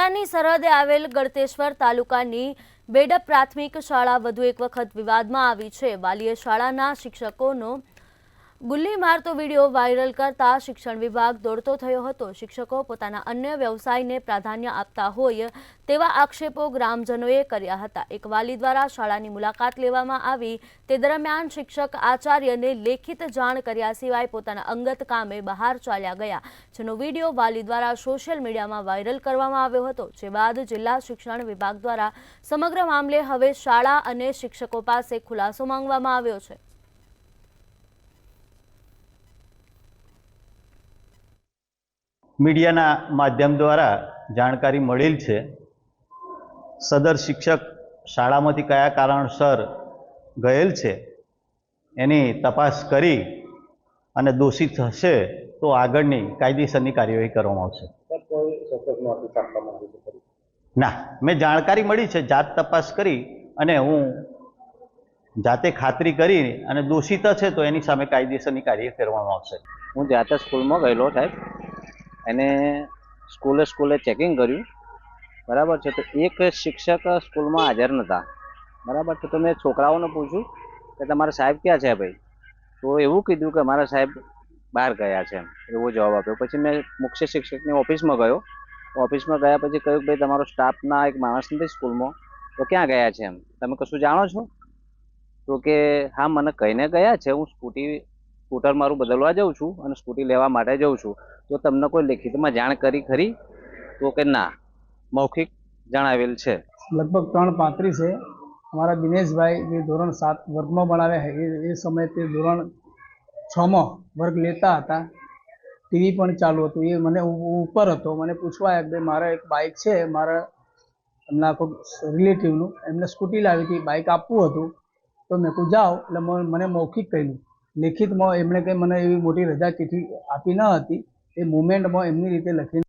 જિલ્લાની સરહદે આવેલ ગળતેશ્વર તાલુકાની બેડપ પ્રાથમિક શાળા વધુ એક વખત વિવાદમાં આવી છે। વાલીએ શાળાના શિક્ષકોનો ગુલ્લી મારતો વિડીયો વાયરલ કરતા શિક્ષણ વિભાગ દોડતો થયો હતો। શિક્ષકો પોતાના અન્ય વ્યવસાયને પ્રાધાન્ય આપતા હોય તેવા આક્ષેપો ગ્રામજનોએ કર્યા હતા। એક વાલી દ્વારા શાળાની મુલાકાત લેવામાં આવી તે દરમિયાન શિક્ષક આચાર્યને લેખિત જાણ કર્યા સિવાય પોતાના અંગત કામે બહાર ચાલ્યા ગયા, જેનો વિડીયો વાલી દ્વારા સોશિયલ મીડિયામાં વાયરલ કરવામાં આવ્યો હતો। જે બાદ જિલ્લા શિક્ષણ વિભાગ દ્વારા સમગ્ર મામલે હવે શાળા અને શિક્ષકો પાસે ખુલાસો માંગવામાં આવ્યો છે। મીડિયાના માધ્યમ દ્વારા જાણકારી મળેલ છે। સદર શિક્ષક શાળામાંથી કયા કારણસર ગયેલ છે એની તપાસ કરી અને દોષિત હશે તો આગળની કાયદેસરની કાર્યવાહી કરવામાં આવશે। ના, મેં જાણકારી મળી છે, જાત તપાસ કરી અને હું જાતે ખાતરી કરી અને દોષિત છે તો એની સામે કાયદેસરની કાર્યવાહી કરવામાં આવશે। હું જાતે સ્કૂલમાં ગયેલો સાહેબ, એને સ્કૂલે ચેકિંગ કર્યું, બરાબર છે। તો એક શિક્ષક સ્કૂલમાં હાજર નહોતા, બરાબર છે। તો મેં છોકરાઓને પૂછ્યું કે તમારા સાહેબ ક્યાં છે ભાઈ? તો એવું કીધું કે મારા સાહેબ બહાર ગયા છે, એવો જવાબ આપ્યો। પછી મેં મુખ્ય શિક્ષકની ઓફિસમાં ગયો, ઓફિસમાં ગયા પછી કહ્યું ભાઈ તમારો સ્ટાફના એક માણસ નથી સ્કૂલમાં, તો ક્યાં ગયા છે એમ, તમે કશું જાણો છો? તો કે હા મને કહીને ગયા છે, હું સ્કૂટર મારું બદલવા જાઉં છું અને સ્કૂટી લેવા માટે જાઉં છું, તો તમને કોઈ લેખિતમાં જાણ કરી ખરી? તો કે ના, મૌખિક જણાવેલ છે। લગભગ 3:35 છે। અમારા દિનેશભાઈ જે ધોરણ 7 વર્ગમાં ભણાવે એ સમયે તે ધોરણ 6માં વર્ગ લેતા હતા, ટીવી પણ ચાલુ હતું। એ મને ઉપર હતો, મને પૂછવા આવ્યા કે મારે એક બાઇક છે, મારા એમના કોઈ રિલેટિવનું, એમને સ્કૂટી લાવી હતી, બાઇક આપવું હતું, તો મેં કહું જાઓ। એટલે મને મૌખિક કહ્યું, લેખિતમાં એમણે કંઈ મને એવી મોટી રજા ચિઠ્ઠી આપી ન હતી, એ મુમેન્ટમાં એમની રીતે લખીને